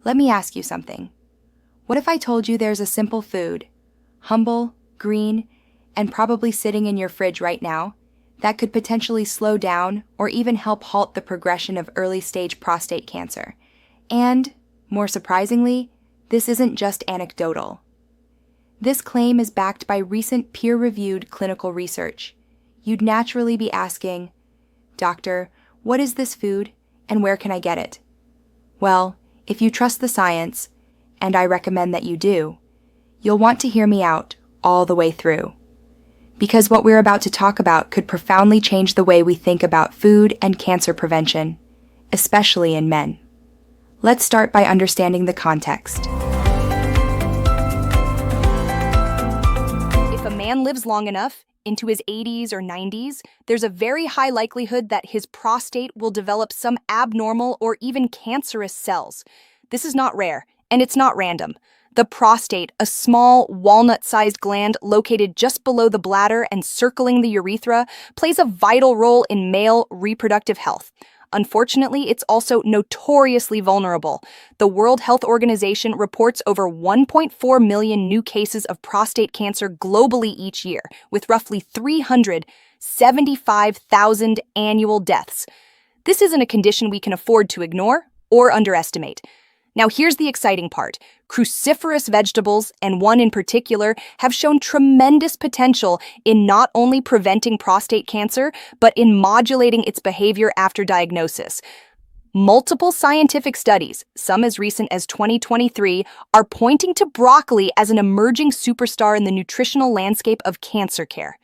Let me ask you something. What if I told you there's a simple food, humble, green, and probably sitting in your fridge right now, that could potentially slow down or even help halt the progression of early-stage prostate cancer? And, more surprisingly, this isn't just anecdotal. This claim is backed by recent peer-reviewed clinical research. You'd naturally be asking, "Doctor, what is this food and where can I get it?" Well, if you trust the science, and I recommend that you do, you'll want to hear me out all the way through. Because what we're about to talk about could profoundly change the way we think about food and cancer prevention, especially in men. Let's start by understanding the context. If a man lives long enough, into his 80s or 90s, there's a very high likelihood that his prostate will develop some abnormal or even cancerous cells. This is not rare, and it's not random. The prostate, a small, walnut-sized gland located just below the bladder and circling the urethra, plays a vital role in male reproductive health. Unfortunately, it's also notoriously vulnerable. The World Health Organization reports over 1.4 million new cases of prostate cancer globally each year, with roughly 375,000 annual deaths. This isn't a condition we can afford to ignore or underestimate. Now here's the exciting part. Cruciferous vegetables, and one in particular, have shown tremendous potential in not only preventing prostate cancer, but in modulating its behavior after diagnosis. Multiple scientific studies, some as recent as 2023, are pointing to broccoli as an emerging superstar in the nutritional landscape of cancer care.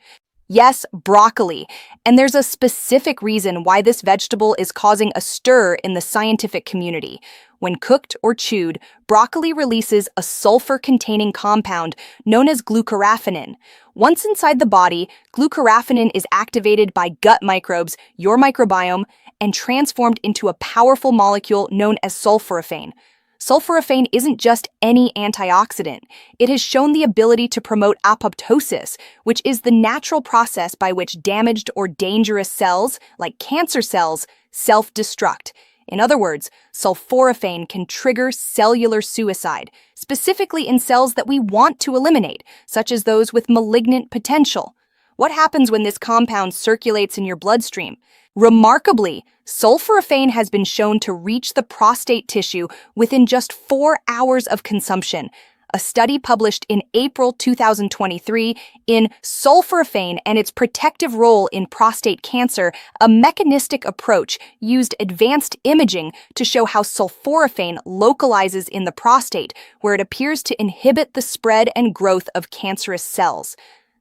Yes, broccoli. And there's a specific reason why this vegetable is causing a stir in the scientific community. When cooked or chewed, broccoli releases a sulfur-containing compound known as glucoraphanin. Once inside the body, glucoraphanin is activated by gut microbes, your microbiome, and transformed into a powerful molecule known as sulforaphane. Sulforaphane isn't just any antioxidant. It has shown the ability to promote apoptosis, which is the natural process by which damaged or dangerous cells, like cancer cells, self-destruct. In other words, sulforaphane can trigger cellular suicide, specifically in cells that we want to eliminate, such as those with malignant potential. What happens when this compound circulates in your bloodstream? Remarkably, sulforaphane has been shown to reach the prostate tissue within just 4 hours of consumption. A study published in April 2023 in Sulforaphane and its Protective Role in Prostate Cancer, a mechanistic approach used advanced imaging to show how sulforaphane localizes in the prostate, where it appears to inhibit the spread and growth of cancerous cells.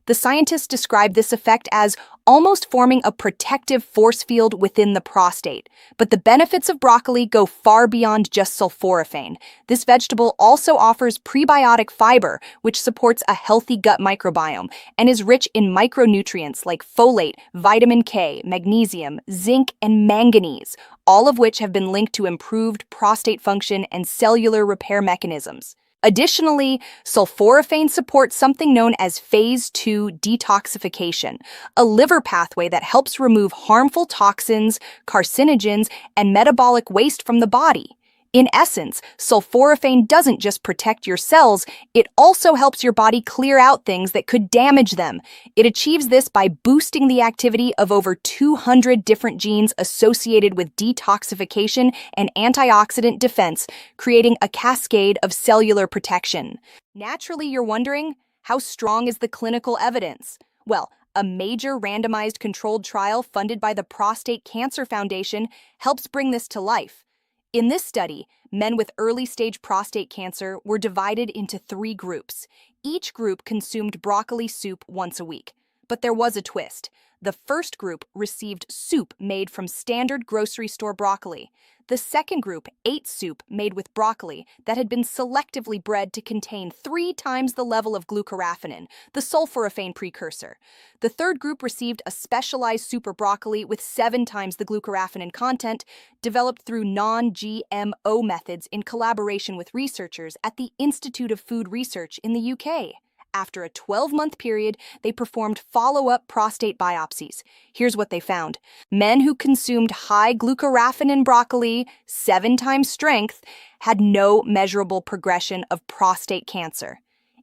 The scientists describe this effect as almost forming a protective force field within the prostate. But the benefits of broccoli go far beyond just sulforaphane. This vegetable also offers prebiotic fiber, which supports a healthy gut microbiome, and is rich in micronutrients like folate, vitamin K, magnesium, zinc, and manganese, all of which have been linked to improved prostate function and cellular repair mechanisms. Additionally, sulforaphane supports something known as phase 2 detoxification, a liver pathway that helps remove harmful toxins, carcinogens, and metabolic waste from the body. In essence, sulforaphane doesn't just protect your cells, it also helps your body clear out things that could damage them. It achieves this by boosting the activity of over 200 different genes associated with detoxification and antioxidant defense, creating a cascade of cellular protection. Naturally, you're wondering, how strong is the clinical evidence? Well, a major randomized controlled trial funded by the Prostate Cancer Foundation helps bring this to life. In this study, men with early-stage prostate cancer were divided into 3 groups. Each group consumed broccoli soup once a week. But there was a twist. The first group received soup made from standard grocery store broccoli. The second group ate soup made with broccoli that had been selectively bred to contain 3 times the level of glucoraphanin, the sulforaphane precursor. The third group received a specialized super broccoli with 7 times the glucoraphanin content, developed through non-GMO methods in collaboration with researchers at the Institute of Food Research in the UK. After a 12-month period, they performed follow-up prostate biopsies. Here's what they found. Men who consumed high glucoraphanin broccoli, 7 times strength, had no measurable progression of prostate cancer.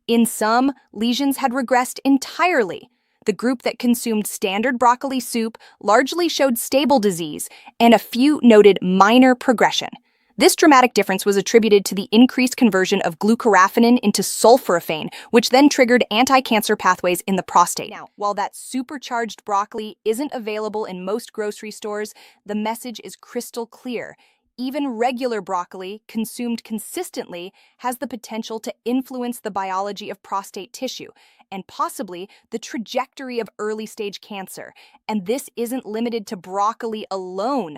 In some, lesions had regressed entirely. The group that consumed standard broccoli soup largely showed stable disease, and a few noted minor progression. This dramatic difference was attributed to the increased conversion of glucoraphanin into sulforaphane, which then triggered anti-cancer pathways in the prostate. Now, while that supercharged broccoli isn't available in most grocery stores, the message is crystal clear. Even regular broccoli, consumed consistently, has the potential to influence the biology of prostate tissue and possibly the trajectory of early-stage cancer. And this isn't limited to broccoli alone.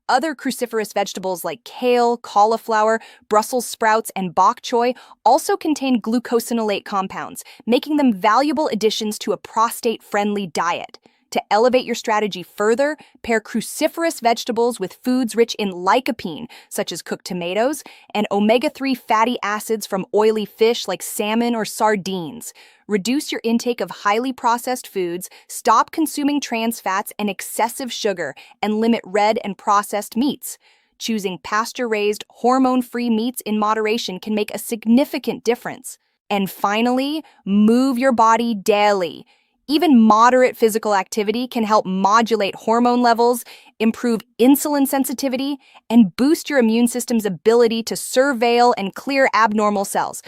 Other cruciferous vegetables like kale, cauliflower, Brussels sprouts, and bok choy also contain glucosinolate compounds, making them valuable additions to a prostate-friendly diet. To elevate your strategy further, pair cruciferous vegetables with foods rich in lycopene, such as cooked tomatoes, and omega-3 fatty acids from oily fish like salmon or sardines. Reduce your intake of highly processed foods, stop consuming trans fats and excessive sugar, and limit red and processed meats. Choosing pasture-raised, hormone-free meats in moderation can make a significant difference. And finally, move your body daily. Even moderate physical activity can help modulate hormone levels, improve insulin sensitivity, and boost your immune system's ability to surveil and clear abnormal cells.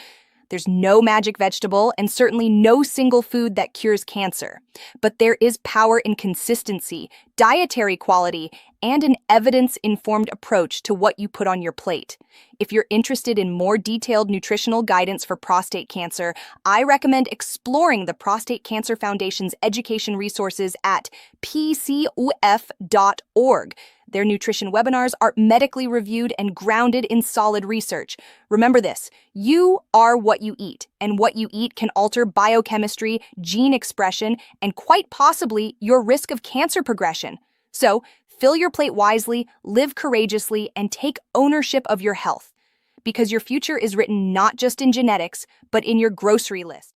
There's no magic vegetable and certainly no single food that cures cancer. But there is power in consistency, dietary quality, and an evidence-informed approach to what you put on your plate. If you're interested in more detailed nutritional guidance for prostate cancer, I recommend exploring the Prostate Cancer Foundation's education resources at pcof.org. Their nutrition webinars are medically reviewed and grounded in solid research. Remember this, you are what you eat, and what you eat can alter biochemistry, gene expression, and quite possibly your risk of cancer progression. So, fill your plate wisely, live courageously, and take ownership of your health. Because your future is written not just in genetics, but in your grocery list.